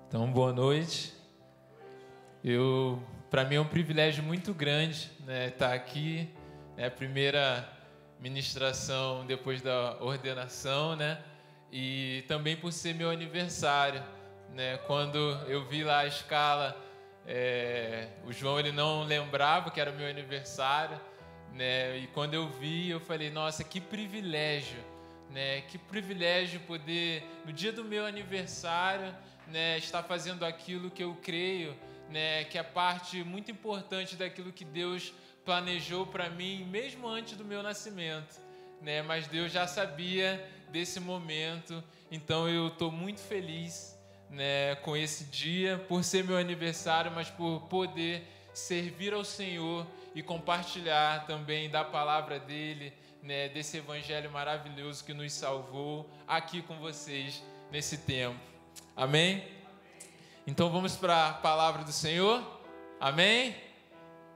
Então, boa noite. Para mim é um privilégio muito grande, né, estar aqui, é a primeira ministração depois da ordenação, né, e também por ser meu aniversário, né. Quando eu vi lá a escala, o João ele não lembrava que era meu aniversário, né, e quando eu vi eu falei, nossa, que privilégio, né, que privilégio poder no dia do meu aniversário, né, estar fazendo aquilo que eu creio, né, que é parte muito importante daquilo que Deus planejou para mim, mesmo antes do meu nascimento, né, mas Deus já sabia desse momento, então eu estou muito feliz, né, com esse dia, por ser meu aniversário, mas por poder servir ao Senhor e compartilhar também da palavra dele, né, desse evangelho maravilhoso que nos salvou aqui com vocês nesse tempo. Amém? Então vamos para a palavra do Senhor. Amém?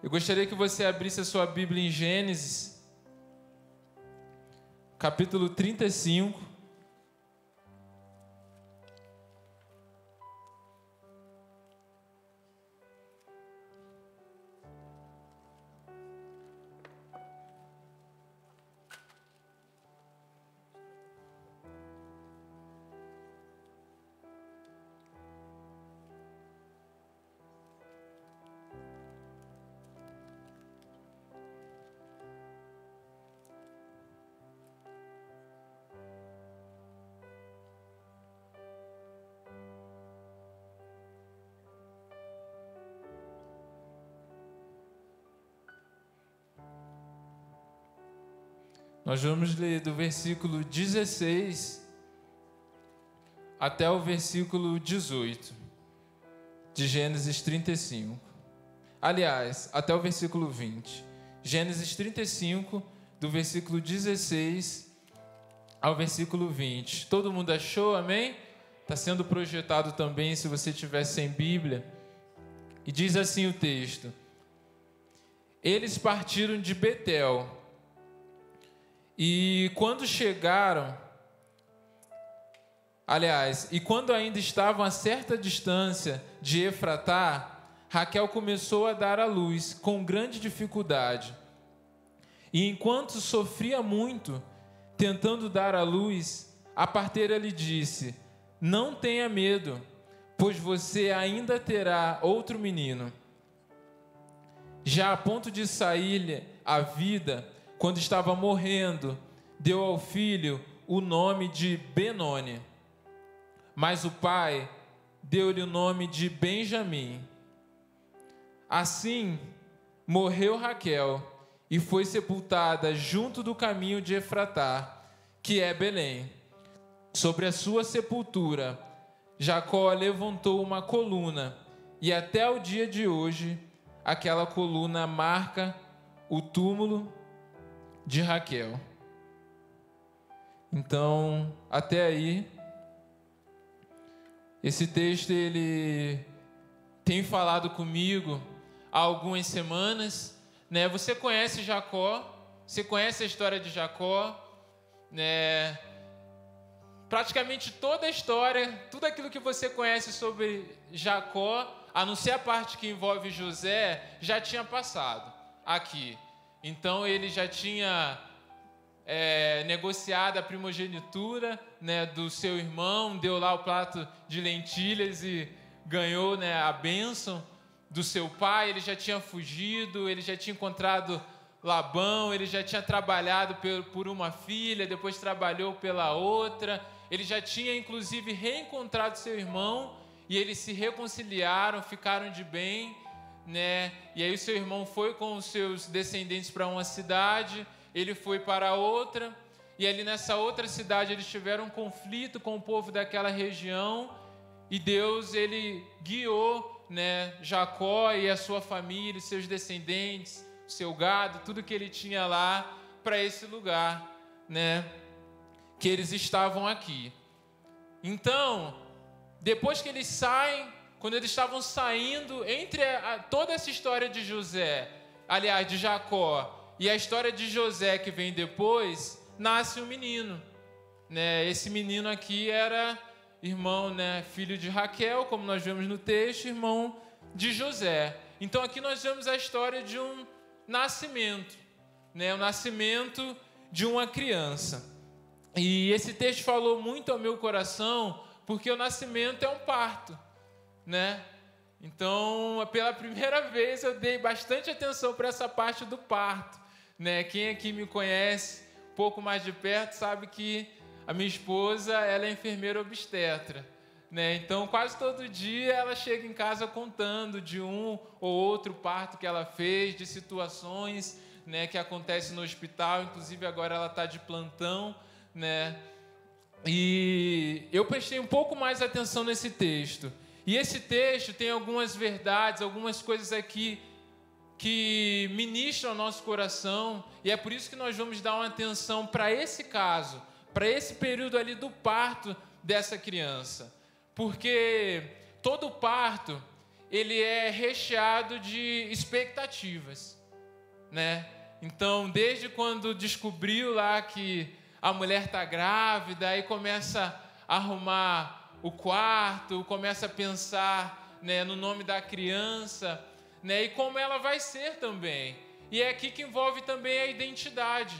Eu gostaria que você abrisse a sua Bíblia em Gênesis, capítulo 35. Nós vamos ler do versículo 16 até o versículo 18 de Gênesis 35. Aliás, até o versículo 20. Gênesis 35, do versículo 16 ao versículo 20. Todo mundo achou? Amém? Está sendo projetado também, se você tiver sem Bíblia. E diz assim o texto: Eles partiram de Betel. E quando chegaram, quando ainda estavam a certa distância de Efratá, Raquel começou a dar à luz com grande dificuldade. E enquanto sofria muito, tentando dar à luz, a parteira lhe disse: Não tenha medo, pois você ainda terá outro menino. Já a ponto de sair-lhe a vida, quando estava morrendo, deu ao filho o nome de Benoni. Mas o pai deu-lhe o nome de Benjamim. Assim, morreu Raquel e foi sepultada junto do caminho de Efratá, que é Belém. Sobre a sua sepultura, Jacó levantou uma coluna, e até o dia de hoje, aquela coluna marca o túmulo de Raquel. Então, até aí, esse texto ele tem falado comigo há algumas semanas, né? Você conhece Jacó, você conhece a história de Jacó, né? Praticamente toda a história, tudo aquilo que você conhece sobre Jacó, a não ser a parte que envolve José, já tinha passado aqui. Então ele já tinha negociado a primogenitura, né, do seu irmão, deu lá o prato de lentilhas e ganhou, né, a bênção do seu pai. Ele já tinha fugido, ele já tinha encontrado Labão, ele já tinha trabalhado por uma filha, depois trabalhou pela outra. Ele já tinha inclusive reencontrado seu irmão e eles se reconciliaram, ficaram de bem, né? E aí o seu irmão foi com os seus descendentes para uma cidade, ele foi para outra, e ali nessa outra cidade eles tiveram um conflito com o povo daquela região, e Deus ele guiou, né, Jacó e a sua família, seus descendentes, seu gado, tudo que ele tinha lá, para esse lugar, né, que eles estavam aqui. Então, depois que eles saem, quando eles estavam saindo, entre toda essa história de de Jacó, e a história de José que vem depois, nasce um menino, né? Esse menino aqui era irmão, né, filho de Raquel, como nós vemos no texto, irmão de José. Então aqui nós vemos a história de um nascimento, né, o nascimento de uma criança. E esse texto falou muito ao meu coração, porque o nascimento é um parto, né? Então, pela primeira vez eu dei bastante atenção para essa parte do parto, né? Quem aqui me conhece um pouco mais de perto sabe que a minha esposa, ela é enfermeira obstetra, né? Então, quase todo dia ela chega em casa contando de um ou outro parto que ela fez, de situações, né, que acontecem no hospital. Inclusive agora ela está de plantão, né? E eu prestei um pouco mais atenção nesse texto. E esse texto tem algumas verdades, algumas coisas aqui que ministram o nosso coração, e é por isso que nós vamos dar uma atenção para esse caso, para esse período ali do parto dessa criança. Porque todo parto, ele é recheado de expectativas, né? Então, desde quando descobriu lá que a mulher está grávida, aí começa a arrumar o quarto, começa a pensar, né, no nome da criança, né, e como ela vai ser também. E é aqui que envolve também a identidade,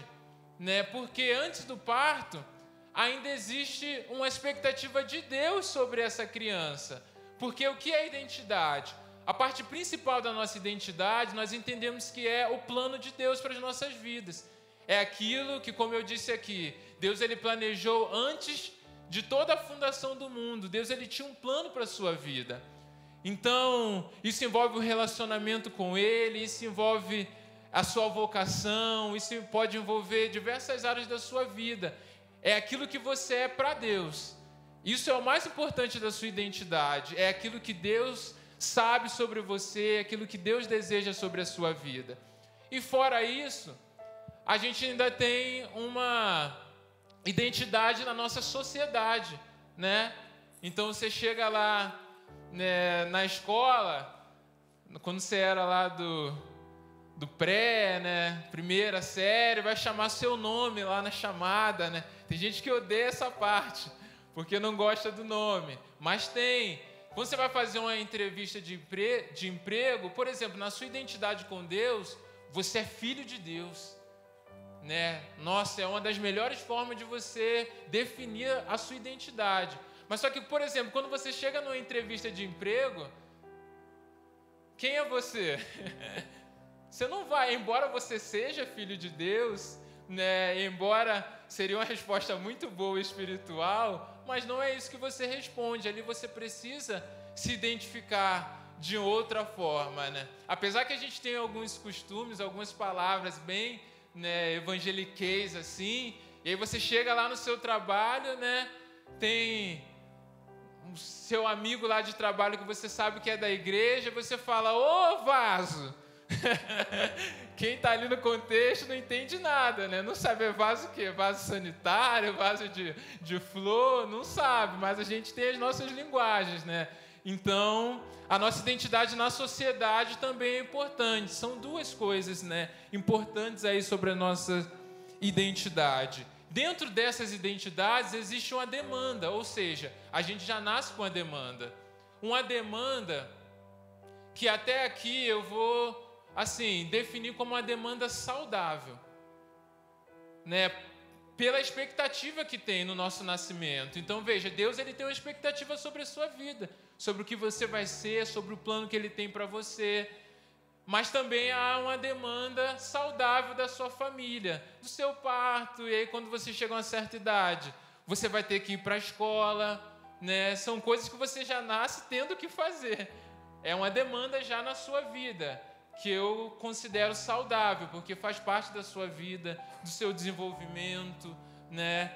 né, porque antes do parto ainda existe uma expectativa de Deus sobre essa criança. Porque o que é identidade? A parte principal da nossa identidade, nós entendemos que é o plano de Deus para as nossas vidas. É aquilo que, como eu disse aqui, Deus ele planejou antes de toda a fundação do mundo. Deus ele tinha um plano para a sua vida. Então, isso envolve o relacionamento com Ele, isso envolve a sua vocação, isso pode envolver diversas áreas da sua vida. É aquilo que você é para Deus. Isso é o mais importante da sua identidade. É aquilo que Deus sabe sobre você, é aquilo que Deus deseja sobre a sua vida. E fora isso, a gente ainda tem uma identidade na nossa sociedade, né? Então você chega lá, né, na escola, quando você era lá do pré, né, primeira série, vai chamar seu nome lá na chamada, né? Tem gente que odeia essa parte, porque não gosta do nome, mas tem. Quando você vai fazer uma entrevista de emprego, por exemplo, na sua identidade com Deus, você é filho de Deus, né? Nossa, é uma das melhores formas de você definir a sua identidade. Mas só que, por exemplo, quando você chega numa entrevista de emprego, quem é você? Você não vai, embora você seja filho de Deus, né? Embora seria uma resposta muito boa espiritual, mas não é isso que você responde. Ali você precisa se identificar de outra forma, né? Apesar que a gente tem alguns costumes, algumas palavras bem, né, evangeliquez assim, e aí você chega lá no seu trabalho, né, tem o seu amigo lá de trabalho que você sabe que é da igreja, você fala, ô vaso. Quem está ali no contexto não entende nada, né? Não sabe é vaso o quê? Vaso sanitário, vaso de flor, não sabe, mas a gente tem as nossas linguagens, né? Então, a nossa identidade na sociedade também é importante. São duas coisas, né, importantes aí sobre a nossa identidade. Dentro dessas identidades existe uma demanda, ou seja, a gente já nasce com a demanda. Uma demanda que até aqui eu vou, assim, definir como uma demanda saudável, né? Pela expectativa que tem no nosso nascimento. Então, veja, Deus ele tem uma expectativa sobre a sua vida, sobre o que você vai ser, sobre o plano que Ele tem para você. Mas também há uma demanda saudável da sua família, do seu parto. E aí, quando você chega a uma certa idade, você vai ter que ir para a escola, né? São coisas que você já nasce tendo que fazer. É uma demanda já na sua vida, que eu considero saudável, porque faz parte da sua vida, do seu desenvolvimento, né?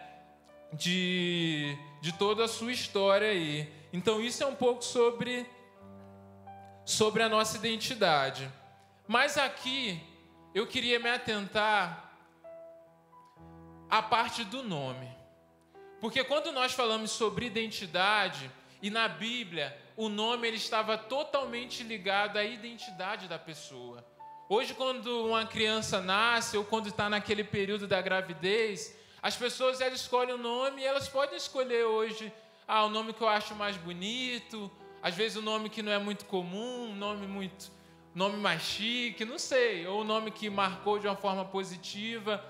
De toda a sua história aí. Então, isso é um pouco sobre a nossa identidade. Mas aqui, eu queria me atentar à parte do nome. Porque quando nós falamos sobre identidade, e na Bíblia, o nome ele estava totalmente ligado à identidade da pessoa. Hoje, quando uma criança nasce, ou quando está naquele período da gravidez, as pessoas elas escolhem o nome e elas podem escolher hoje o nome que eu acho mais bonito, às vezes o nome que não é muito comum, nome mais chique, não sei, ou o nome que marcou de uma forma positiva.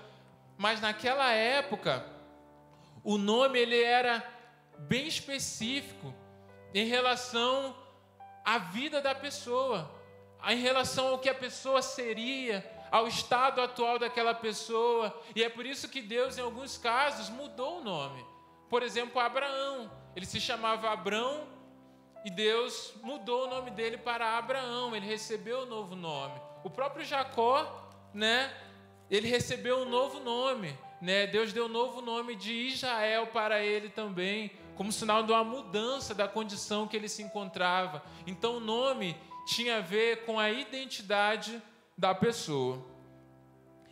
Mas naquela época, o nome ele era bem específico em relação à vida da pessoa, em relação ao que a pessoa seria, ao estado atual daquela pessoa. E é por isso que Deus, em alguns casos, mudou o nome. Por exemplo, Abraão, ele se chamava Abrão e Deus mudou o nome dele para Abraão, ele recebeu um novo nome. O próprio Jacó, ele recebeu um novo nome, Deus deu um novo nome de Israel para ele também, como sinal de uma mudança da condição que ele se encontrava. Então o nome tinha a ver com a identidade da pessoa.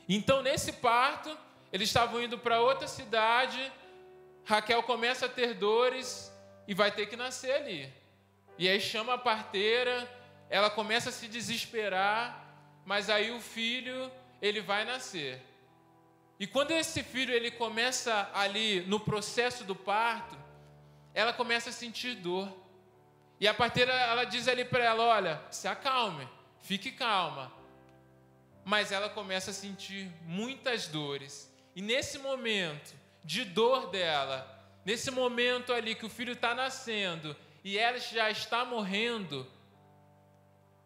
Então nesse parto, eles estavam indo para outra cidade, Raquel começa a ter dores e vai ter que nascer ali. E aí chama a parteira, ela começa a se desesperar, mas aí o filho, ele vai nascer. E quando esse filho ele começa ali no processo do parto, ela começa a sentir dor. E a parteira, ela diz ali para ela, olha, se acalme, fique calma. Mas ela começa a sentir muitas dores. E nesse momento de dor dela, nesse momento ali que o filho está nascendo e ela já está morrendo,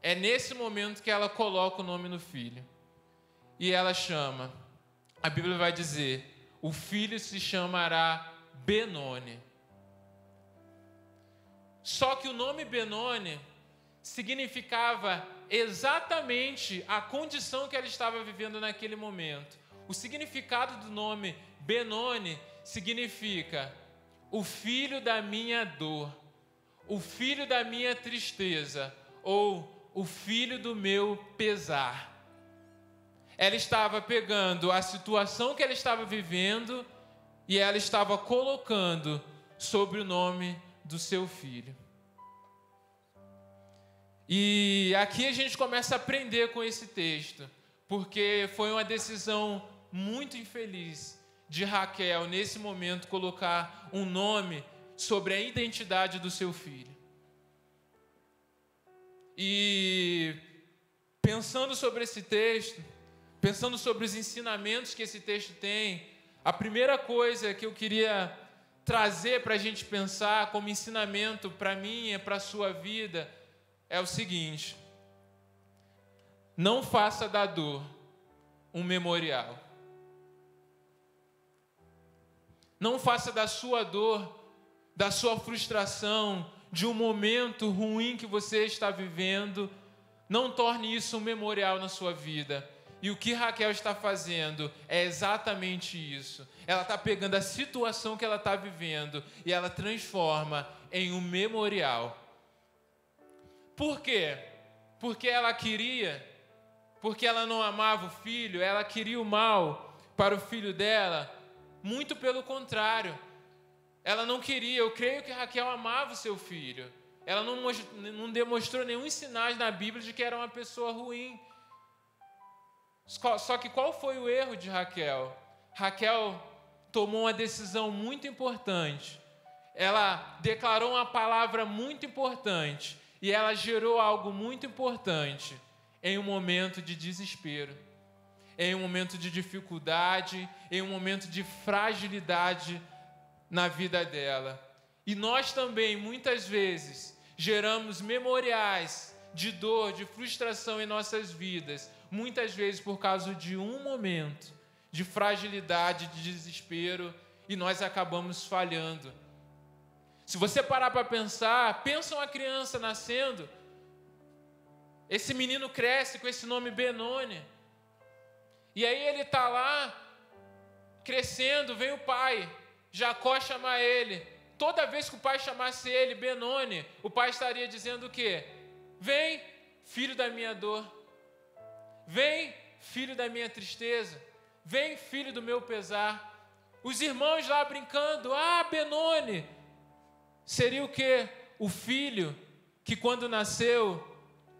é nesse momento que ela coloca o nome no filho. E ela chama, a Bíblia vai dizer, o filho se chamará Benoni. Só que o nome Benoni significava exatamente a condição que ela estava vivendo naquele momento. O significado do nome Benoni significa o filho da minha dor, o filho da minha tristeza, ou o filho do meu pesar. Ela estava pegando a situação que ela estava vivendo e ela estava colocando sobre o nome do seu filho. E aqui a gente começa a aprender com esse texto, porque foi uma decisão muito infeliz de Raquel, nesse momento, colocar um nome sobre a identidade do seu filho. E pensando sobre esse texto, pensando sobre os ensinamentos que esse texto tem, a primeira coisa que eu queria trazer para a gente pensar como ensinamento para mim e para a sua vida é o seguinte: não faça da dor um memorial. Não faça da sua dor, da sua frustração, de um momento ruim que você está vivendo, não torne isso um memorial na sua vida. E o que Raquel está fazendo é exatamente isso. Ela está pegando a situação que ela está vivendo e ela transforma em um memorial. Por quê? Porque ela não amava o filho, ela queria o mal para o filho dela. Muito pelo contrário, ela não queria. Eu creio que Raquel amava o seu filho. Ela não demonstrou nenhum sinais na Bíblia de que era uma pessoa ruim. Só que qual foi o erro de Raquel? Raquel tomou uma decisão muito importante. Ela declarou uma palavra muito importante e ela gerou algo muito importante em um momento de desespero, em um momento de dificuldade, em um momento de fragilidade na vida dela. E nós também, muitas vezes, geramos memoriais de dor, de frustração em nossas vidas, muitas vezes por causa de um momento de fragilidade, de desespero, e nós acabamos falhando. Se você parar para pensar, pensa uma criança nascendo, esse menino cresce com esse nome Benoni, e aí ele está lá, crescendo, vem o pai, Jacó chamar ele. Toda vez que o pai chamasse ele, Benoni, o pai estaria dizendo o quê? Vem, filho da minha dor. Vem, filho da minha tristeza. Vem, filho do meu pesar. Os irmãos lá brincando, Benoni. Seria o quê? O filho que quando nasceu,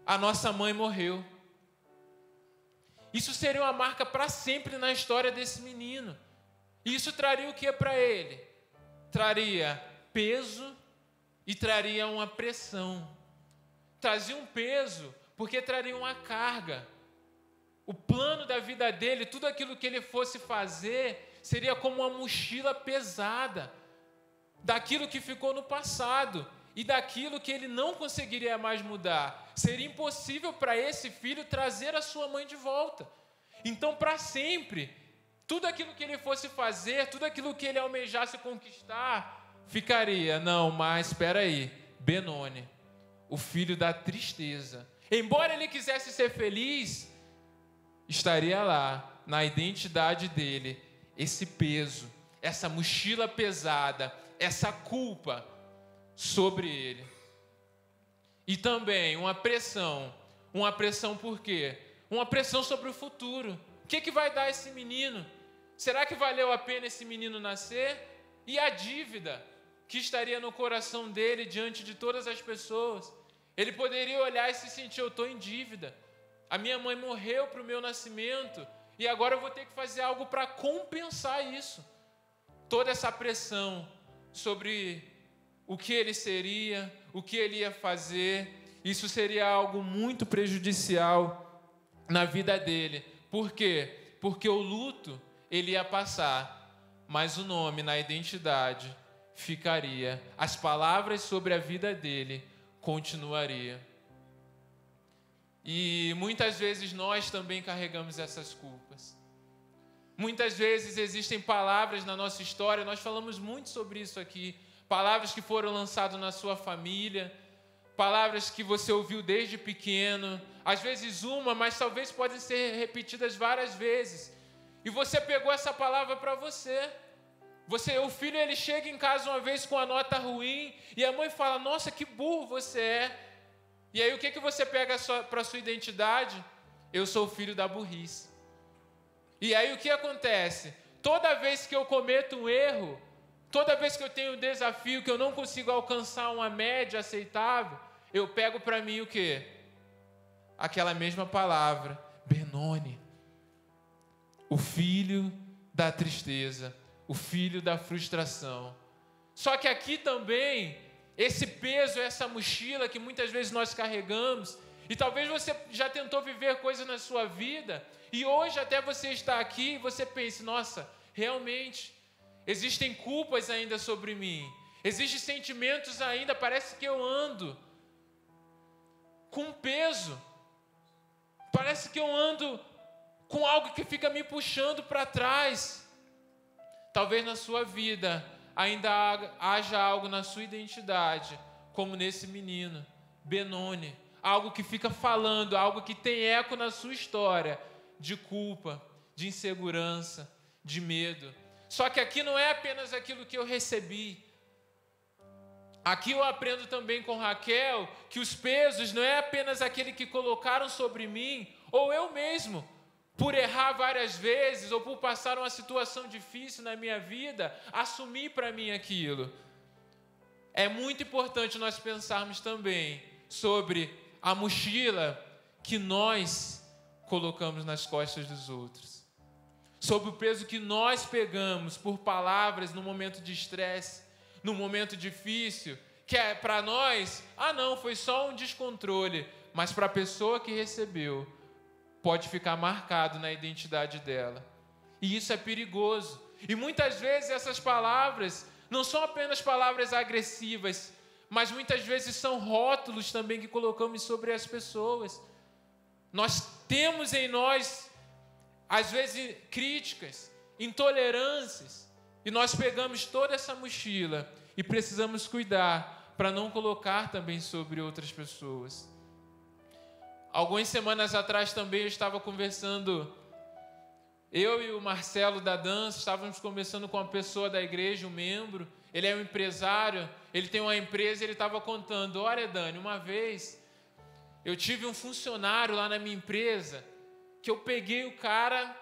a nossa mãe morreu. Isso seria uma marca para sempre na história desse menino. E isso traria o que para ele? Traria peso e traria uma pressão. Trazia um peso porque traria uma carga. O plano da vida dele, tudo aquilo que ele fosse fazer, seria como uma mochila pesada daquilo que ficou no passado e daquilo que ele não conseguiria mais mudar. Seria impossível para esse filho trazer a sua mãe de volta. Então, para sempre, tudo aquilo que ele fosse fazer, tudo aquilo que ele almejasse conquistar, ficaria. Não, mas espera aí, Benoni, o filho da tristeza. Embora ele quisesse ser feliz, estaria lá, na identidade dele, esse peso, essa mochila pesada, essa culpa sobre ele. E também uma pressão por quê? Uma pressão sobre o futuro. O que vai dar esse menino? Será que valeu a pena esse menino nascer? E a dívida que estaria no coração dele diante de todas as pessoas? Ele poderia olhar e se sentir, eu estou em dívida. A minha mãe morreu para o meu nascimento e agora eu vou ter que fazer algo para compensar isso. Toda essa pressão sobre o que ele seria, o que ele ia fazer, isso seria algo muito prejudicial na vida dele. Por quê? Porque o luto ele ia passar, mas o nome na identidade ficaria. As palavras sobre a vida dele continuaria. E muitas vezes nós também carregamos essas culpas. Muitas vezes existem palavras na nossa história, nós falamos muito sobre isso aqui, palavras que foram lançadas na sua família, palavras que você ouviu desde pequeno, às vezes uma, mas talvez podem ser repetidas várias vezes. E você pegou essa palavra para você. O filho ele chega em casa uma vez com a nota ruim e a mãe fala, nossa, que burro você é. E aí o que você pega para a sua identidade? Eu sou o filho da burrice. E aí o que acontece? Toda vez que eu cometo um erro, toda vez que eu tenho um desafio, que eu não consigo alcançar uma média aceitável, eu pego para mim o quê? Aquela mesma palavra, Benoni. O filho da tristeza, o filho da frustração. Só que aqui também, esse peso, essa mochila que muitas vezes nós carregamos, e talvez você já tentou viver coisas na sua vida, e hoje até você está aqui e você pense, nossa, realmente, existem culpas ainda sobre mim, existem sentimentos ainda, parece que eu ando com peso, parece que eu ando com algo que fica me puxando para trás. Talvez na sua vida ainda haja algo na sua identidade, como nesse menino, Benoni, algo que fica falando, algo que tem eco na sua história, de culpa, de insegurança, de medo. Só que aqui não é apenas aquilo que eu recebi. Aqui eu aprendo também com Raquel que os pesos não é apenas aquele que colocaram sobre mim, ou eu mesmo, por errar várias vezes, ou por passar uma situação difícil na minha vida, assumir para mim aquilo. É muito importante nós pensarmos também sobre a mochila que nós colocamos nas costas dos outros, sobre o peso que nós pegamos por palavras no momento de estresse, no momento difícil, que é para nós, não, foi só um descontrole, mas para a pessoa que recebeu, pode ficar marcado na identidade dela. E isso é perigoso. E muitas vezes essas palavras não são apenas palavras agressivas, mas muitas vezes são rótulos também que colocamos sobre as pessoas. Nós temos em nós, às vezes, críticas, intolerâncias, e nós pegamos toda essa mochila e precisamos cuidar para não colocar também sobre outras pessoas. Algumas semanas atrás também eu estava conversando, eu e o Marcelo da dança, estávamos conversando com uma pessoa da igreja, um membro, ele é um empresário, ele tem uma empresa, ele estava contando, olha Dani, uma vez eu tive um funcionário lá na minha empresa, que eu peguei o cara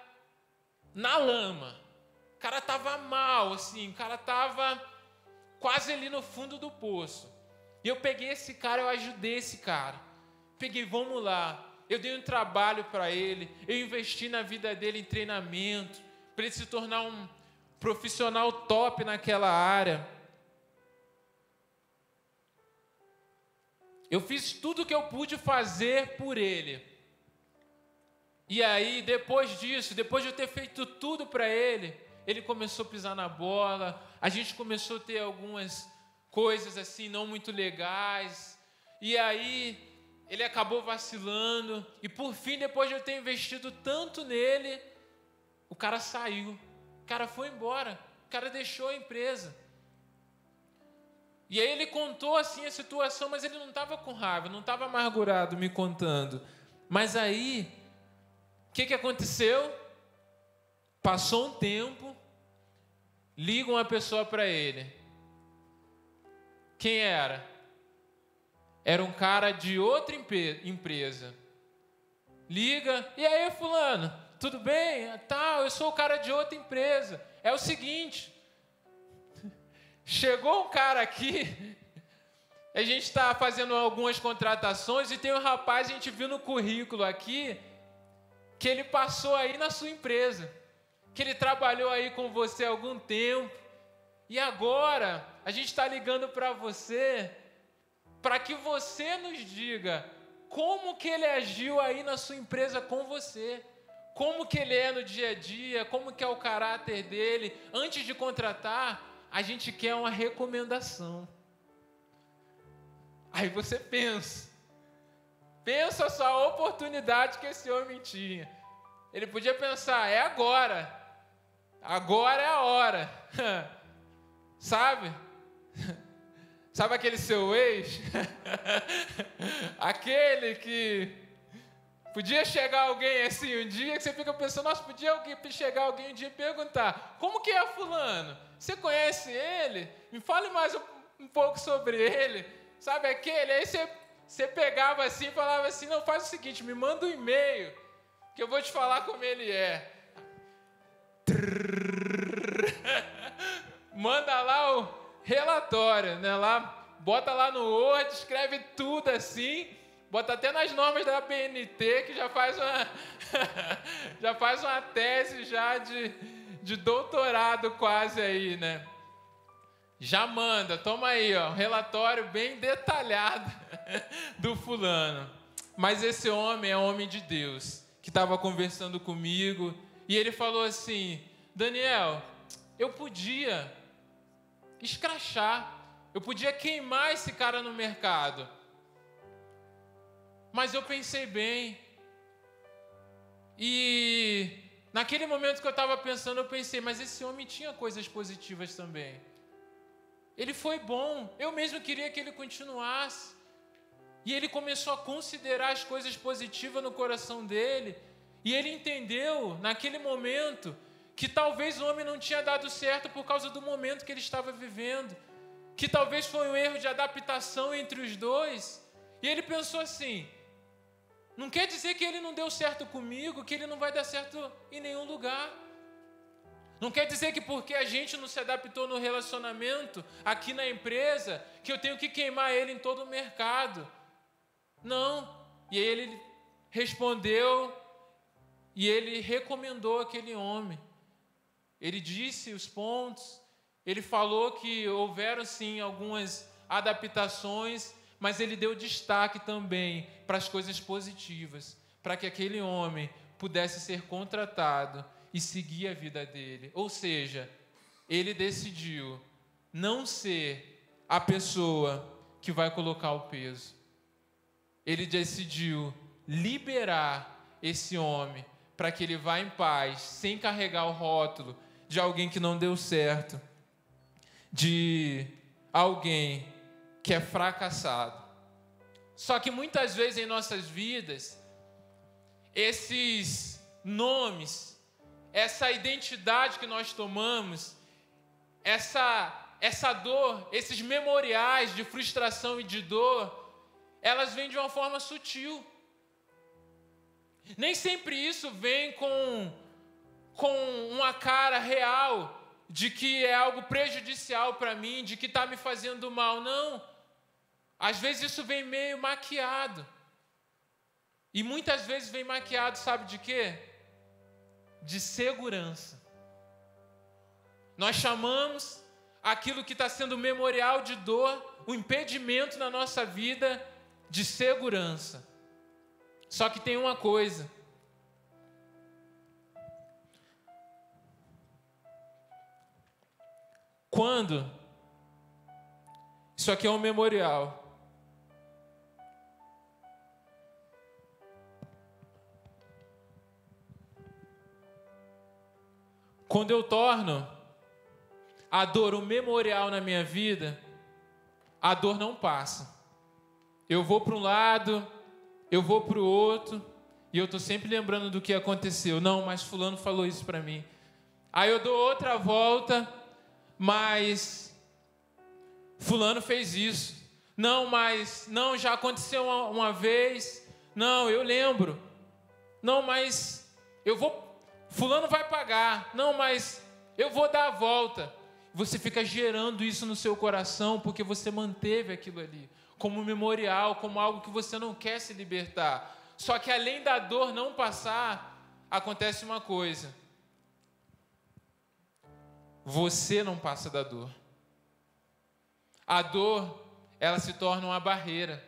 na lama, o cara estava mal, assim, o cara estava quase ali no fundo do poço, e eu peguei esse cara, eu ajudei esse cara, peguei, vamos lá, eu dei um trabalho para ele, eu investi na vida dele em treinamento, para ele se tornar um profissional top naquela área. Eu fiz tudo o que eu pude fazer por ele. E aí, depois disso, depois de eu ter feito tudo para ele, ele começou a pisar na bola, a gente começou a ter algumas coisas assim não muito legais, e aí ele acabou vacilando, e por fim, depois de eu ter investido tanto nele, o cara saiu, o cara foi embora, o cara deixou a empresa. E aí ele contou assim a situação, mas ele não estava com raiva, não estava amargurado me contando. Mas aí, o que aconteceu? Passou um tempo, liga uma pessoa para ele. Quem era? Era um cara de outra empresa. Liga, e aí fulano, tudo bem? Tá, eu sou o cara de outra empresa. É o seguinte, chegou um cara aqui, a gente está fazendo algumas contratações e tem um rapaz, a gente viu no currículo aqui, que ele passou aí na sua empresa, que ele trabalhou aí com você há algum tempo, e agora a gente está ligando para você, para que você nos diga como que ele agiu aí na sua empresa com você, como que ele é no dia a dia, como que é o caráter dele. Antes de contratar, a gente quer uma recomendação. Aí você pensa só a oportunidade que esse homem tinha. Ele podia pensar, é agora é a hora, sabe? Sabe aquele seu ex? Aquele que podia chegar alguém assim um dia, que você fica pensando, nossa, podia chegar alguém um dia e perguntar, como que é fulano? Você conhece ele? Me fale mais um pouco sobre ele. Sabe aquele? Aí você pegava assim e falava assim, não, faz o seguinte, me manda um e-mail, que eu vou te falar como ele é. Manda lá o relatório, né? Lá, bota lá no Word, escreve tudo assim, bota até nas normas da BNT, que já faz uma tese já de doutorado quase aí, né? Já manda, toma aí, ó, um relatório bem detalhado do fulano. Mas esse homem é homem de Deus, que estava conversando comigo, e ele falou assim, Daniel, eu podia escrachar, eu podia queimar esse cara no mercado, mas eu pensei bem, e naquele momento que eu estava pensando, eu pensei, mas esse homem tinha coisas positivas também. Ele foi bom, eu mesmo queria que ele continuasse. E ele começou a considerar as coisas positivas no coração dele. E ele entendeu, naquele momento, que talvez o homem não tinha dado certo por causa do momento que ele estava vivendo. Que talvez foi um erro de adaptação entre os dois. E ele pensou assim, não quer dizer que ele não deu certo comigo, que ele não vai dar certo em nenhum lugar. Não quer dizer que porque a gente não se adaptou no relacionamento, aqui na empresa, que eu tenho que queimar ele em todo o mercado. Não. E aí ele respondeu e ele recomendou aquele homem. Ele disse os pontos, ele falou que houveram sim algumas adaptações, mas ele deu destaque também para as coisas positivas, para que aquele homem pudesse ser contratado e seguir a vida dele. Ou seja, ele decidiu não ser a pessoa que vai colocar o peso. Ele decidiu liberar esse homem para que ele vá em paz, sem carregar o rótulo de alguém que não deu certo, de alguém que é fracassado. Só que muitas vezes em nossas vidas, esses nomes, essa identidade que nós tomamos, essa dor, esses memoriais de frustração e de dor, elas vêm de uma forma sutil. Nem sempre isso vem com uma cara real de que é algo prejudicial para mim, de que está me fazendo mal. Não. Às vezes isso vem meio maquiado. E muitas vezes vem maquiado, sabe de quê? De segurança. Nós chamamos aquilo que está sendo memorial de dor, o impedimento na nossa vida, de segurança. Só que tem uma coisa. Quando? Isso aqui é um memorial. Quando eu torno a dor um memorial na minha vida, a dor não passa. Eu vou para um lado, eu vou para o outro, e eu estou sempre lembrando do que aconteceu. Não, mas fulano falou isso para mim. Aí eu dou outra volta, mas fulano fez isso. Não, mas não, já aconteceu uma vez. Não, eu lembro. Não, mas eu vou... Fulano vai pagar. Não, mas eu vou dar a volta. Você fica gerando isso no seu coração porque você manteve aquilo ali como memorial, como algo que você não quer se libertar. Só que além da dor não passar, acontece uma coisa. Você não passa da dor. A dor, ela se torna uma barreira.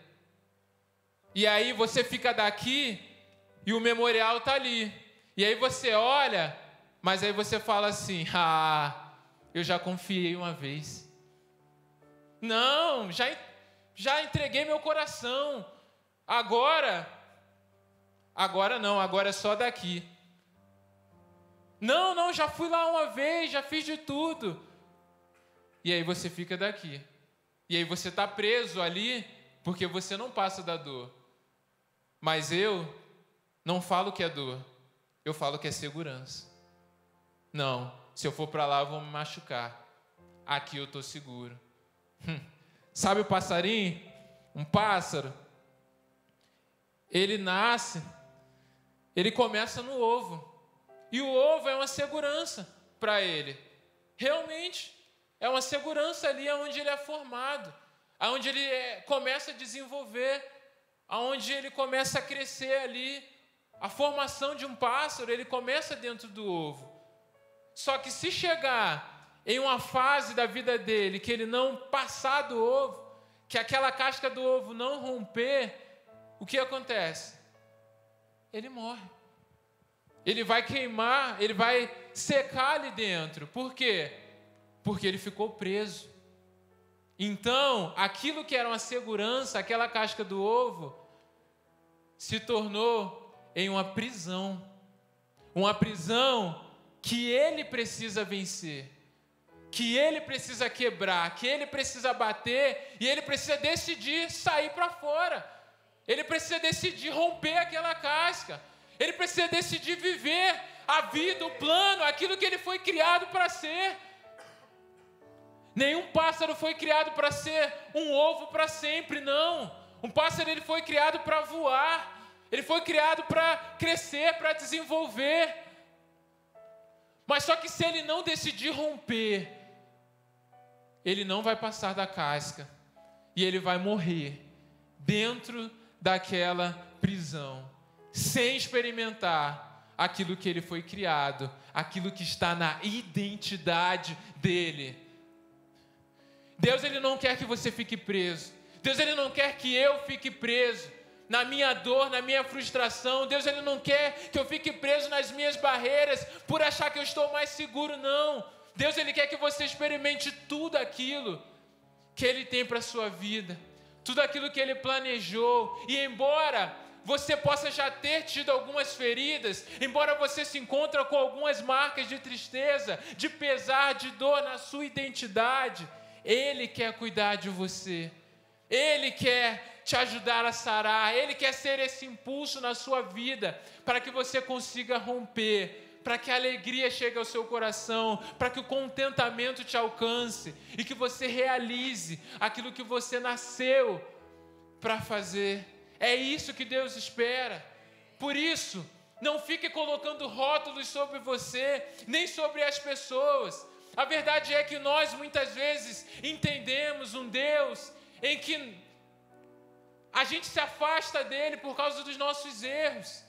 E aí você fica daqui e o memorial está ali. E aí você olha, mas aí você fala assim, eu já confiei uma vez. Não, já entreguei meu coração. Agora não, agora é só daqui. Não, já fui lá uma vez, já fiz de tudo. E aí você fica daqui. E aí você está preso ali, porque você não passa da dor. Mas eu não falo que é dor. Eu falo que é segurança. Não, se eu for para lá eu vou me machucar. Aqui eu estou seguro. Sabe o passarinho? Um pássaro. Ele nasce, ele começa no ovo. E o ovo é uma segurança para ele. Realmente, é uma segurança ali onde ele é formado. Onde ele começa a desenvolver. Onde ele começa a crescer ali. A formação de um pássaro, ele começa dentro do ovo. Só que se chegar em uma fase da vida dele que ele não passar do ovo, que aquela casca do ovo não romper, o que acontece? Ele morre. Ele vai queimar, ele vai secar ali dentro. Por quê? Porque ele ficou preso. Então, aquilo que era uma segurança, aquela casca do ovo, se tornou em uma prisão que ele precisa vencer, que ele precisa quebrar, que ele precisa bater, e ele precisa decidir sair para fora, ele precisa decidir romper aquela casca, ele precisa decidir viver a vida, o plano, aquilo que ele foi criado para ser. Nenhum pássaro foi criado para ser um ovo para sempre, não. Um pássaro ele foi criado para voar. Ele foi criado para crescer, para desenvolver. Mas só que se ele não decidir romper, ele não vai passar da casca. E ele vai morrer dentro daquela prisão, sem experimentar aquilo que ele foi criado, aquilo que está na identidade dele. Deus ele não quer que você fique preso. Deus ele não quer que eu fique preso na minha dor, na minha frustração. Deus ele não quer que eu fique preso nas minhas barreiras por achar que eu estou mais seguro, não. Deus ele quer que você experimente tudo aquilo que ele tem para a sua vida, tudo aquilo que ele planejou. E embora você possa já ter tido algumas feridas, embora você se encontre com algumas marcas de tristeza, de pesar, de dor na sua identidade, ele quer cuidar de você. Ele quer te ajudar a sarar. Ele quer ser esse impulso na sua vida para que você consiga romper, para que a alegria chegue ao seu coração, para que o contentamento te alcance e que você realize aquilo que você nasceu para fazer. É isso que Deus espera. Por isso, não fique colocando rótulos sobre você, nem sobre as pessoas. A verdade é que nós muitas vezes entendemos um Deus em que a gente se afasta dele por causa dos nossos erros.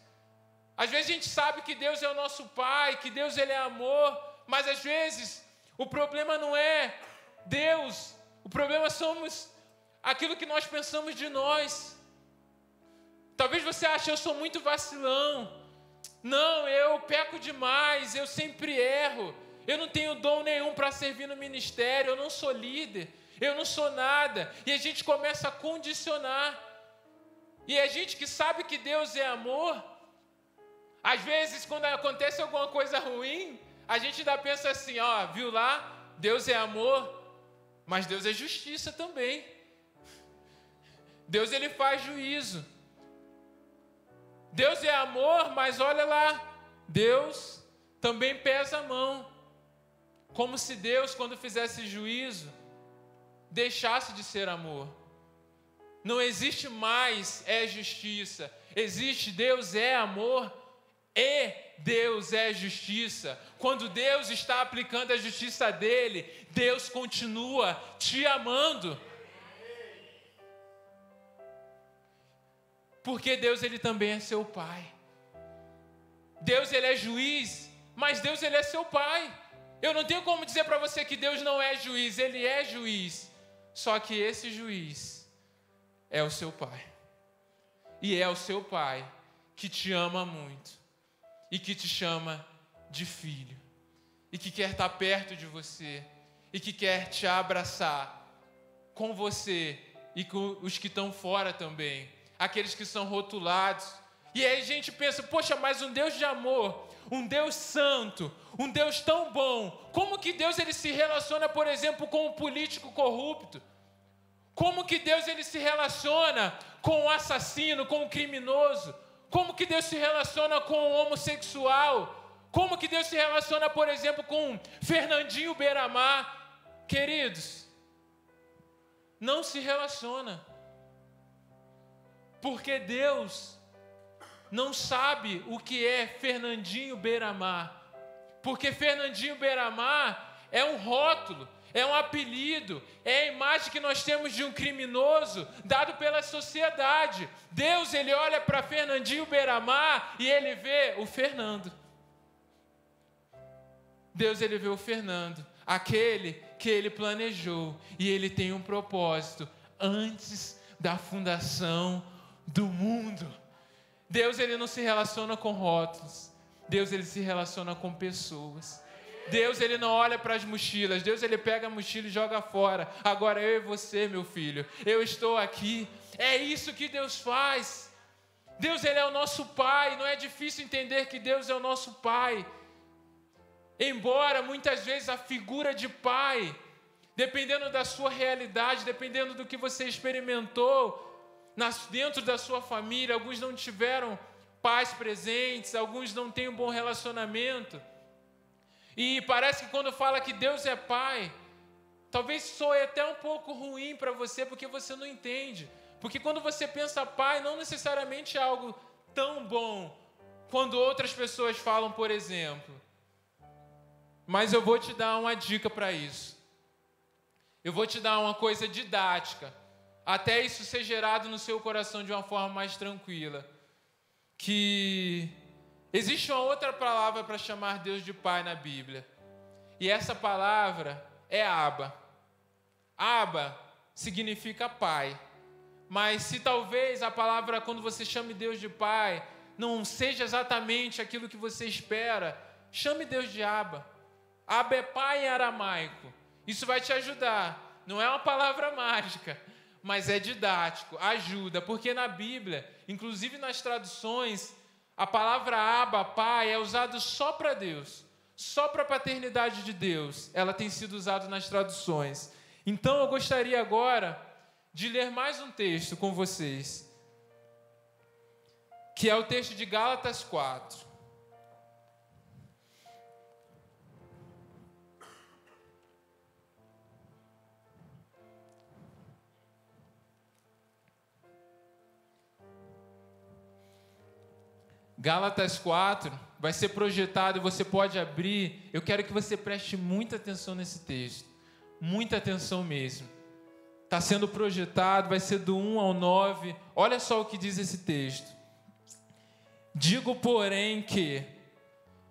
Às vezes a gente sabe que Deus é o nosso Pai, que Deus ele é amor, mas às vezes o problema não é Deus, o problema somos aquilo que nós pensamos de nós. Talvez você ache, eu sou muito vacilão. Não, eu peco demais, eu sempre erro. Eu não tenho dom nenhum para servir no ministério, eu não sou líder, eu não sou nada. E a gente começa a condicionar. E a gente que sabe que Deus é amor, às vezes quando acontece alguma coisa ruim, a gente ainda pensa assim, ó, viu lá? Deus é amor, mas Deus é justiça também. Deus, ele faz juízo. Deus é amor, mas olha lá, Deus também pesa a mão. Como se Deus, quando fizesse juízo, deixasse de ser amor. Não existe mais justiça. Existe Deus é amor e Deus é justiça. Quando Deus está aplicando a justiça dele, Deus continua te amando. Porque Deus, ele também é seu pai. Deus, ele é juiz, mas Deus, ele é seu pai. Eu não tenho como dizer para você que Deus não é juiz, ele é juiz. Só que esse juiz é o seu pai. E é o seu pai que te ama muito. E que te chama de filho. E que quer estar perto de você. E que quer te abraçar com você e com os que estão fora também. Aqueles que são rotulados. E aí a gente pensa, poxa, mas um Deus de amor, um Deus santo, um Deus tão bom, como que Deus ele se relaciona, por exemplo, com um político corrupto? Como que Deus ele se relaciona com um assassino, com um criminoso? Como que Deus se relaciona com um homossexual? Como que Deus se relaciona, por exemplo, com Fernandinho Beiramar? Queridos, não se relaciona. Porque Deus não sabe o que é Fernandinho Beiramar. Porque Fernandinho Beiramar é um rótulo, é um apelido, é a imagem que nós temos de um criminoso dado pela sociedade. Deus, ele olha para Fernandinho Beiramar e ele vê o Fernando. Deus, ele vê o Fernando, aquele que ele planejou, e ele tem um propósito antes da fundação do mundo. Deus, ele não se relaciona com rótulos. Deus, ele se relaciona com pessoas. Deus, ele não olha para as mochilas. Deus, ele pega a mochila e joga fora. Agora eu e você, meu filho, eu estou aqui. É isso que Deus faz. Deus, ele é o nosso Pai. Não é difícil entender que Deus é o nosso Pai. Embora muitas vezes a figura de pai, dependendo da sua realidade, dependendo do que você experimentou dentro da sua família, alguns não tiveram pais presentes, alguns não têm um bom relacionamento. E parece que quando fala que Deus é pai, talvez soe até um pouco ruim para você, porque você não entende. Porque quando você pensa pai, não necessariamente é algo tão bom quando outras pessoas falam, por exemplo. Mas eu vou te dar uma dica para isso. Eu vou te dar uma coisa didática, até isso ser gerado no seu coração de uma forma mais tranquila. Que existe uma outra palavra para chamar Deus de Pai na Bíblia. E essa palavra é Abba. Abba significa pai. Mas se talvez a palavra, quando você chame Deus de Pai, não seja exatamente aquilo que você espera, chame Deus de Abba. Abba é pai em aramaico. Isso vai te ajudar. Não é uma palavra mágica, mas é didático, ajuda. Porque na Bíblia, inclusive nas traduções, a palavra Abba, pai, é usada só para Deus. Só para a paternidade de Deus. Ela tem sido usada nas traduções. Então eu gostaria agora de ler mais um texto com vocês, que é o texto de Gálatas 4. Gálatas 4 vai ser projetado e você pode abrir. Eu quero que você preste muita atenção nesse texto. Muita atenção mesmo. Está sendo projetado, vai ser do 1 ao 9. Olha só o que diz esse texto. Digo, porém, que,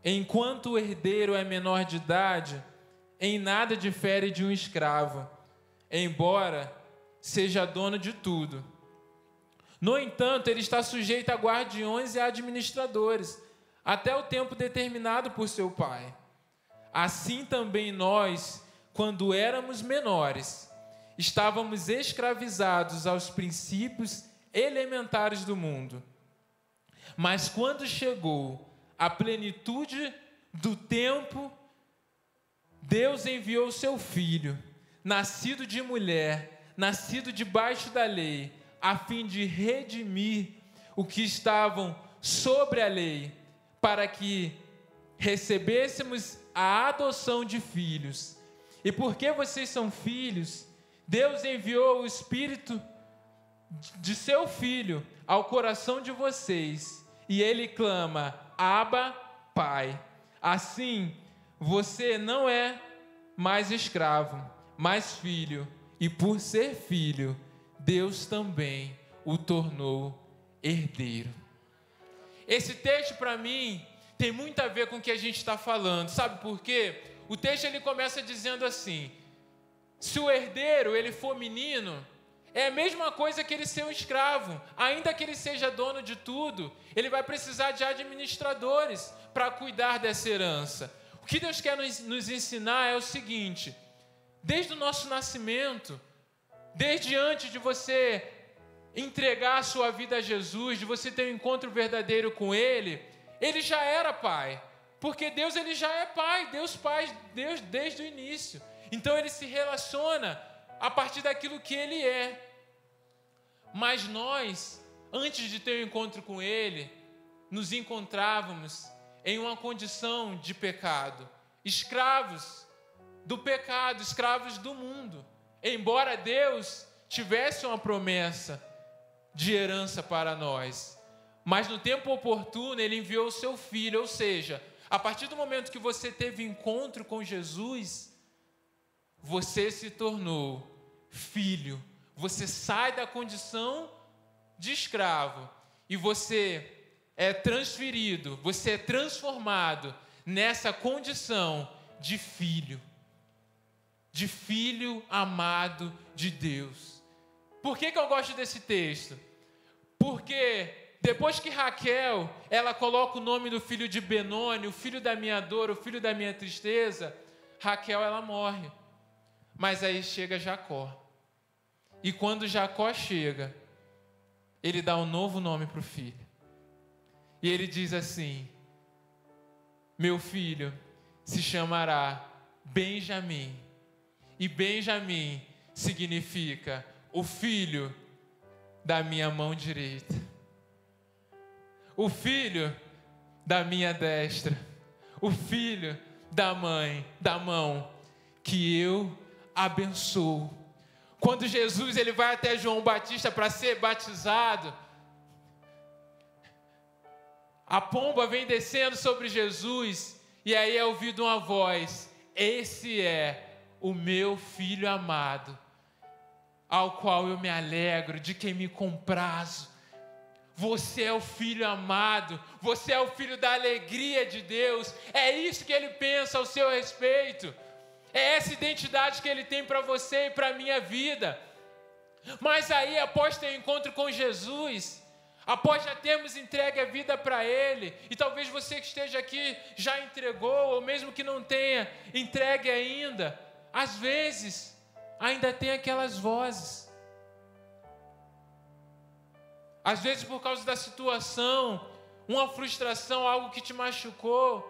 enquanto o herdeiro é menor de idade, em nada difere de um escravo, embora seja dono de tudo. No entanto, ele está sujeito a guardiões e administradores, até o tempo determinado por seu pai. Assim também nós, quando éramos menores, estávamos escravizados aos princípios elementares do mundo. Mas quando chegou a plenitude do tempo, Deus enviou seu Filho, nascido de mulher, nascido debaixo da lei, a fim de redimir os que estavam sobre a lei, para que recebêssemos a adoção de filhos. E porque vocês são filhos, Deus enviou o Espírito de seu Filho ao coração de vocês, e ele clama: Abba, Pai. Assim, você não é mais escravo, mas filho, e por ser filho, Deus também o tornou herdeiro. Esse texto, para mim, tem muito a ver com o que a gente está falando. Sabe por quê? O texto ele começa dizendo assim: se o herdeiro ele for menino, é a mesma coisa que ele ser um escravo. Ainda que ele seja dono de tudo, ele vai precisar de administradores para cuidar dessa herança. O que Deus quer nos ensinar é o seguinte: desde o nosso nascimento, desde antes de você entregar a sua vida a Jesus, de você ter um encontro verdadeiro com Ele, Ele já era Pai. Porque Deus ele já é Pai, Deus desde o início. Então Ele se relaciona a partir daquilo que Ele é. Mas nós, antes de ter um encontro com Ele, nos encontrávamos em uma condição de pecado, escravos do pecado, escravos do mundo. Embora Deus tivesse uma promessa de herança para nós, mas no tempo oportuno Ele enviou o seu Filho, ou seja, a partir do momento que você teve encontro com Jesus, você se tornou filho, você sai da condição de escravo e você é transferido, você é transformado nessa condição de filho amado de Deus. Por que eu gosto desse texto? Porque depois que Raquel, ela coloca o nome do filho de Benoni, o filho da minha dor, o filho da minha tristeza, Raquel, ela morre. Mas aí chega Jacó. E quando Jacó chega, ele dá um novo nome para o filho. E ele diz assim: meu filho se chamará Benjamim. E Benjamim significa o filho da minha mão direita, o filho da minha destra, o filho da mão que eu abençoo. Quando Jesus ele vai até João Batista para ser batizado, a pomba vem descendo sobre Jesus e aí é ouvido uma voz: esse é o meu filho amado, ao qual eu me alegro, de quem me comprazo. Você é o filho amado, você é o filho da alegria de Deus. É isso que Ele pensa ao seu respeito. É essa identidade que Ele tem para você e para a minha vida. Mas aí, após ter encontro com Jesus, após já termos entregue a vida para Ele, e talvez você que esteja aqui já entregou, ou mesmo que não tenha entregue ainda, às vezes ainda tem aquelas vozes. Às vezes por causa da situação, uma frustração, algo que te machucou,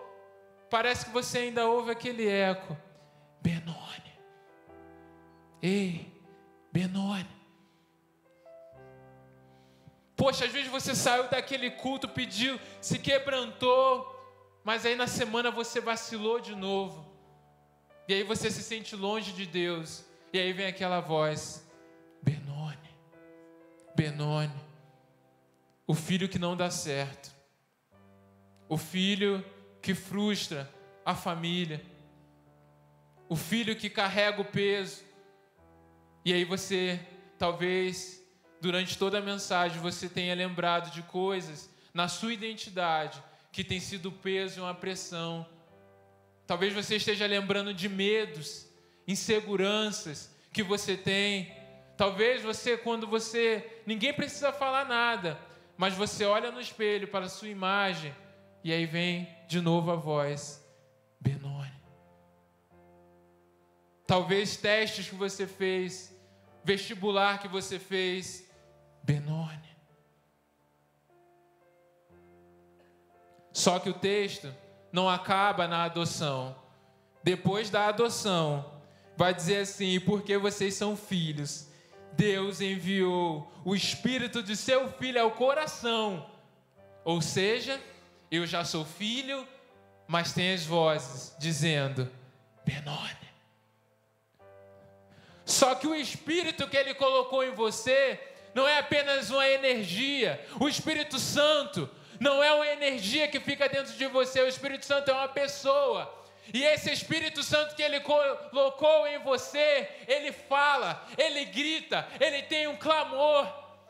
parece que você ainda ouve aquele eco: Benoni, ei, Benoni. Poxa, às vezes você saiu daquele culto, pediu, se quebrantou, mas aí na semana você vacilou de novo. E aí você se sente longe de Deus. E aí vem aquela voz: Benoni, Benoni. O filho que não dá certo. O filho que frustra a família. O filho que carrega o peso. E aí você, talvez, durante toda a mensagem, você tenha lembrado de coisas na sua identidade que tem sido peso e uma pressão. Talvez você esteja lembrando de medos, inseguranças que você tem. Talvez ninguém precisa falar nada, mas você olha no espelho para a sua imagem e aí vem de novo a voz, Benoni. Talvez testes que você fez, vestibular que você fez, Benoni. Só que o texto não acaba na adoção. Depois da adoção, vai dizer assim: e porque vocês são filhos, Deus enviou o Espírito de seu Filho ao coração. Ou seja, eu já sou filho, mas tem as vozes dizendo, Benoni. Só que o Espírito que Ele colocou em você não é apenas uma energia. O Espírito Santo não é uma energia que fica dentro de você. O Espírito Santo é uma pessoa. E esse Espírito Santo que Ele colocou em você, Ele fala, Ele grita, Ele tem um clamor.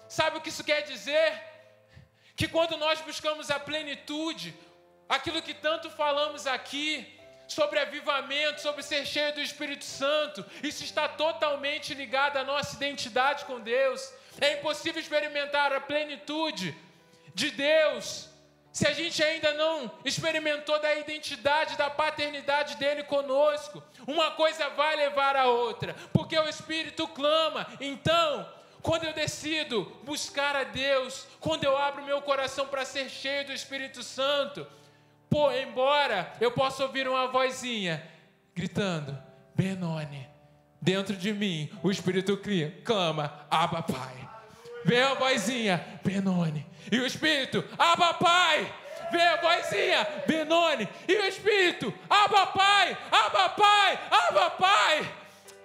Sabe o que isso quer dizer? Que quando nós buscamos a plenitude, aquilo que tanto falamos aqui, sobre avivamento, sobre ser cheio do Espírito Santo, isso está totalmente ligado à nossa identidade com Deus. É impossível experimentar a plenitude de Deus se a gente ainda não experimentou da identidade, da paternidade dele conosco. Uma coisa vai levar a outra, porque o Espírito clama. Então, quando eu decido buscar a Deus, quando eu abro meu coração para ser cheio do Espírito Santo, embora eu possa ouvir uma vozinha gritando, Benoni, dentro de mim, o Espírito clama, Abba Pai. Vem a vozinha, Benoni. E o Espírito, Abba Pai. Vem a vozinha, Benoni. E o Espírito, Abba Pai, Abba Pai, Abba Pai.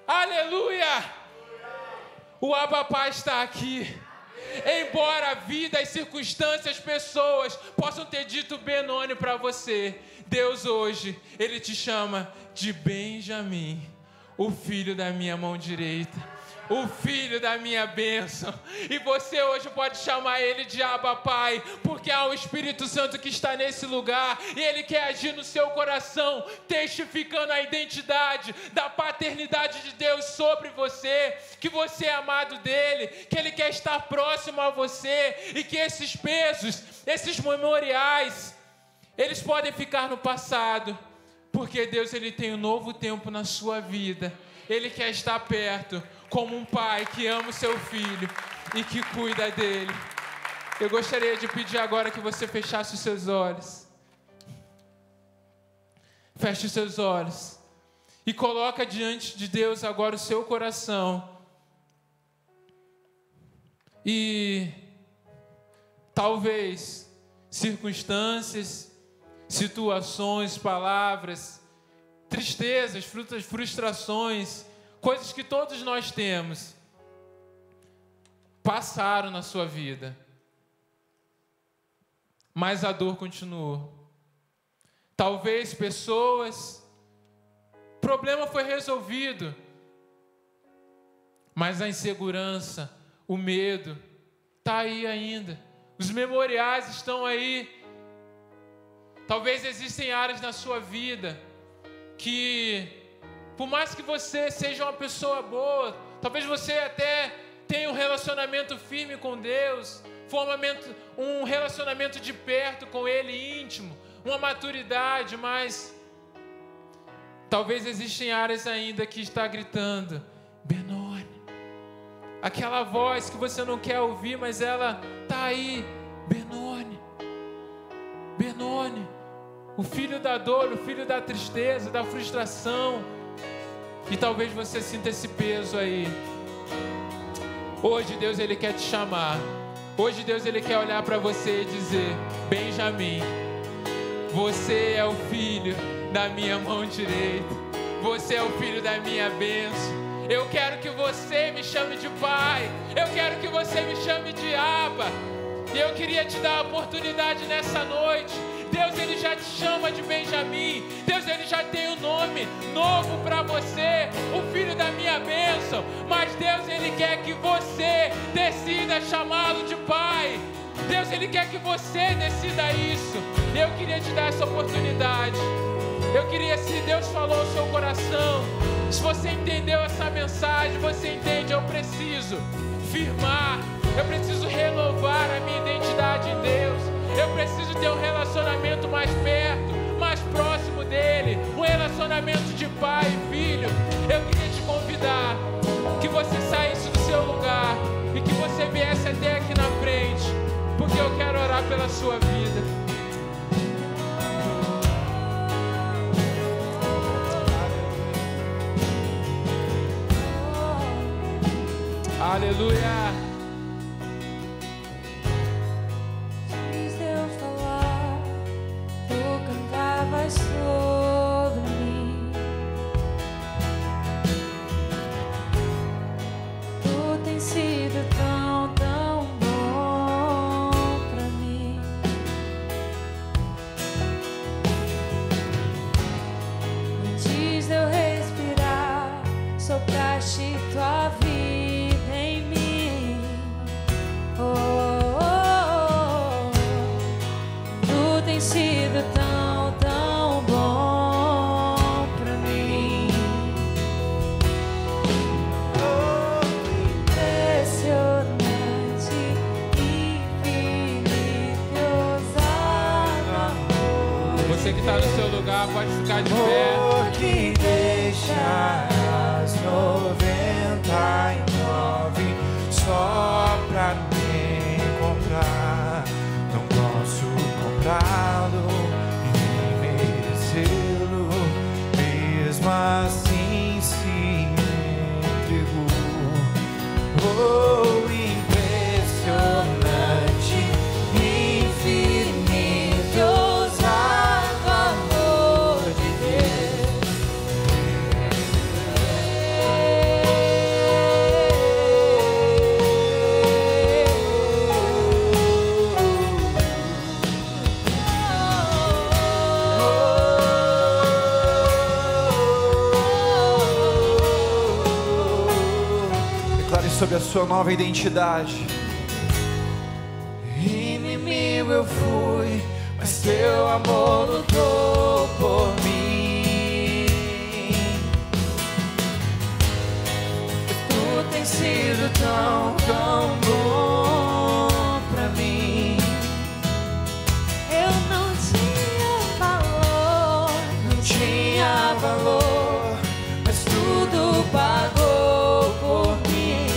Aleluia. O Abba Pai está aqui. Embora a vida, as circunstâncias, as pessoas possam ter dito Benoni para você, Deus hoje, Ele te chama de Benjamim, o filho da minha mão direita, o filho da minha bênção. E você hoje pode chamar Ele de Abba Pai, porque há o Espírito Santo que está nesse lugar e Ele quer agir no seu coração, testificando a identidade da paternidade de Deus sobre você, que você é amado dEle, que Ele quer estar próximo a você e que esses pesos, esses memoriais, eles podem ficar no passado, porque Deus, Ele tem um novo tempo na sua vida. Ele quer estar perto, como um pai que ama o seu filho e que cuida dele. Eu gostaria de pedir agora que você fechasse os seus olhos. Feche os seus olhos e coloca diante de Deus agora o seu coração. E talvez circunstâncias, situações, palavras, tristezas, frustrações, coisas que todos nós temos, passaram na sua vida, mas a dor continuou. Talvez pessoas, o problema foi resolvido, mas a insegurança, o medo, está aí ainda. Os memoriais estão aí. Talvez existem áreas na sua vida que, por mais que você seja uma pessoa boa, talvez você até tenha um relacionamento firme com Deus, um relacionamento de perto com Ele, íntimo, uma maturidade, mas talvez existem áreas ainda que está gritando, Benoni. Aquela voz que você não quer ouvir, mas ela está aí, Benoni. Benoni, o filho da dor, o filho da tristeza, da frustração. E talvez você sinta esse peso aí. Hoje Deus, Ele quer te chamar. Hoje Deus, Ele quer olhar para você e dizer, Benjamim, você é o filho da minha mão direita. Você é o filho da minha bênção. Eu quero que você me chame de pai. Eu quero que você me chame de Abba. E eu queria te dar a oportunidade nessa noite. Deus, Ele já te chama de Benjamim. Deus, Ele já tem um nome novo para você, o filho da minha bênção. Mas Deus, Ele quer que você decida chamá-lo de pai. Deus, Ele quer que você decida isso. Eu queria te dar essa oportunidade. Eu queria, se Deus falou ao seu coração, Se você entendeu essa mensagem, você entende, eu preciso firmar, eu preciso renovar a minha identidade em Deus, eu preciso ter um relacionamento mais perto, mais próximo dele, um relacionamento de pai e filho. Eu queria te convidar que você saísse do seu lugar e que você viesse até aqui na frente, porque eu quero orar pela sua vida. Aleluia. Fiz eu falar, tu cantavas sobre mim. Tu tens sido tão, tão bom pra mim. Antes de eu respirar, sopraste tua vida. Tu tens sido tão, tão bom pra mim. Oh, impressionante, infinito, ousado amor. Você que está no seu lugar pode ficar de pé. Que deixa as 99 só pra me encontrar. Não posso comprá-lo e nem merecê-lo, mesmo assim se entregou. Oh, impressionante, infinito, ousado amor de Deus. Sobre a sua nova identidade. Inimigo eu fui, mas teu amor lutou por mim. Tu tens sido tão, tão bom pra mim. Eu não tinha valor, mas tudo pagou por mim.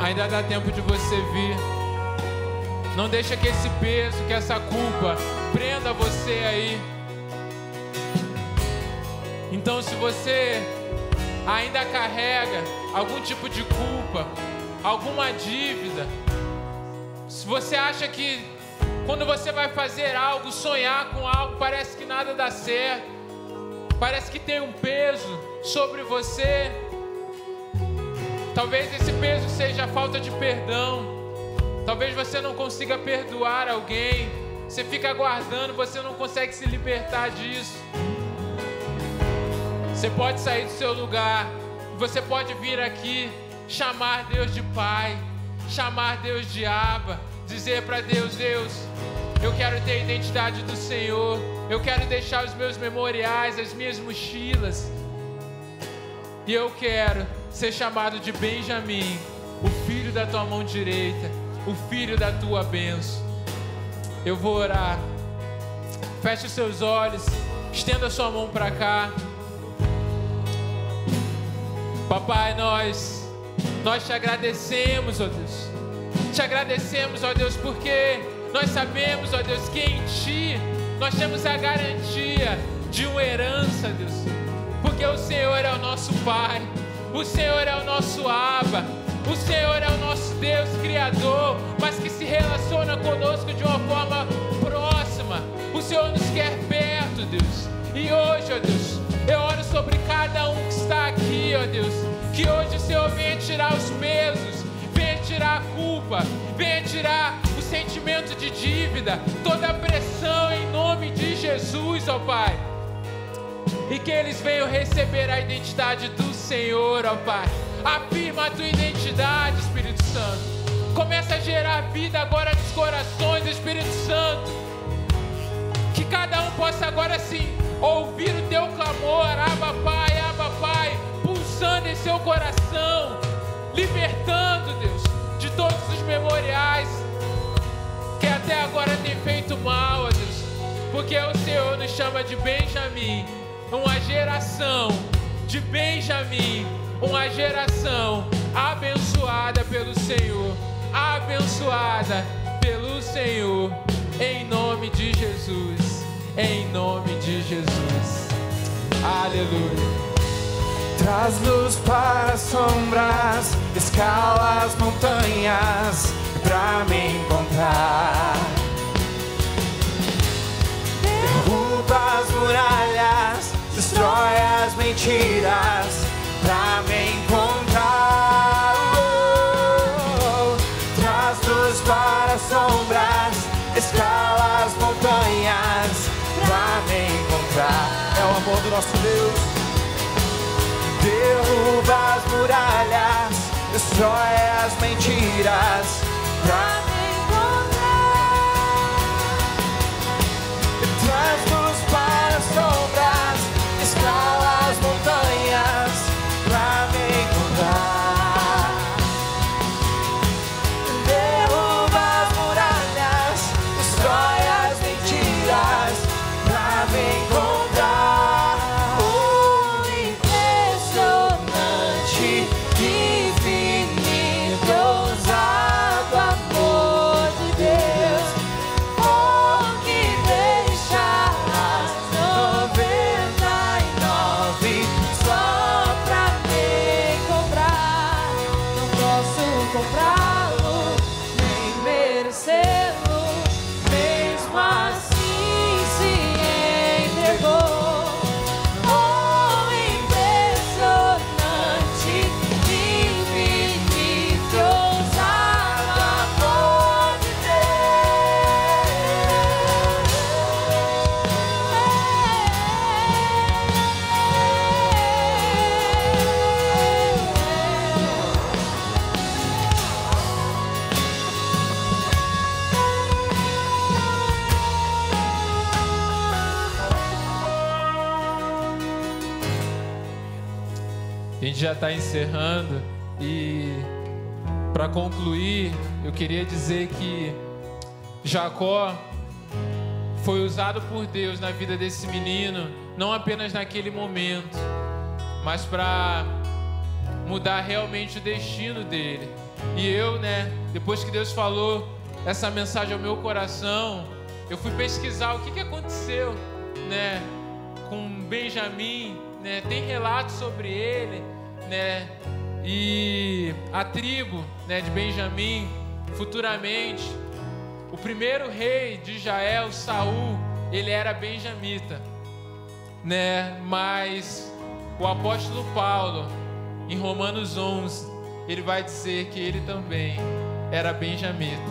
Ainda dá tempo de você vir. Não deixa que esse peso, que essa culpa prenda você aí. Então, se você ainda carrega algum tipo de culpa, alguma dívida, se você acha que quando você vai fazer algo, sonhar com algo, parece que nada dá certo, parece que tem um peso sobre você, talvez esse peso seja a falta de perdão. Talvez você não consiga perdoar alguém, você fica aguardando, você não consegue se libertar disso. Você pode sair do seu lugar, você pode vir aqui, chamar Deus de Pai, chamar Deus de Abba, dizer para Deus: Deus, eu quero ter a identidade do Senhor, eu quero deixar os meus memoriais, as minhas mochilas, e eu quero ser chamado de Benjamim, o filho da tua mão direita, o filho da tua bênção. Eu vou orar. Feche os seus olhos, estenda a sua mão para cá. Papai, nós te agradecemos, ó Deus. Te agradecemos, ó Deus, porque nós sabemos, ó Deus, que em Ti nós temos a garantia de uma herança, Deus. Porque o Senhor é o nosso Pai, o Senhor é o nosso Abba, o Senhor é o nosso Deus Criador, mas que se relaciona conosco de uma forma próxima. O Senhor nos quer perto, Deus. E hoje, ó Deus, eu oro sobre cada um que está aqui, ó Deus, que hoje o Senhor venha tirar os pesos, venha tirar a culpa, venha tirar o sentimento de dívida, toda a pressão em nome de Jesus, ó Pai. E que eles venham receber a identidade do Senhor, ó Pai. Afirma a tua identidade, Espírito Santo. Começa a gerar vida agora nos corações, Espírito Santo. Que cada um possa agora sim ouvir o teu clamor, Abba Pai, pulsando em seu coração, libertando, Deus, de todos os memoriais que até agora tem feito mal, ó Deus. Porque o Senhor nos chama de Benjamim, uma geração de Benjamim, uma geração abençoada pelo Senhor, abençoada pelo Senhor, em nome de Jesus, em nome de Jesus. Aleluia. Traz luz para as sombras, escala as montanhas pra me encontrar. Derruba as muralhas, destrói as mentiras pra me encontrar. Traz luz para as sombras, escala as montanhas pra me encontrar. É o amor do nosso Deus. Derruba as muralhas, destrói as mentiras pra me encontrar. Traz luz para as sombras, escala as montanhas pra me encontrar. Derruba as muralhas, destrói as mentiras pra me encontrar. Já está encerrando e para concluir eu queria dizer que Jacó foi usado por Deus na vida desse menino, não apenas naquele momento, mas para mudar realmente o destino dele. E eu, depois que Deus falou essa mensagem ao meu coração, eu fui pesquisar o que aconteceu, com Benjamim, tem relatos sobre ele, e a tribo, de Benjamim, futuramente, o primeiro rei de Israel, Saul, ele era benjamita, mas o apóstolo Paulo, em Romanos 11, ele vai dizer que ele também era benjamita.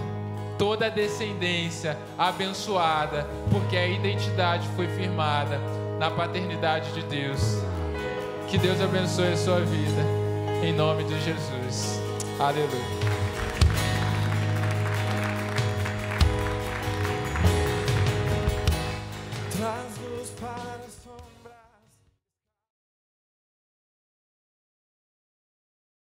Toda a descendência abençoada, porque a identidade foi firmada na paternidade de Deus. Que Deus abençoe a sua vida, em nome de Jesus. Aleluia.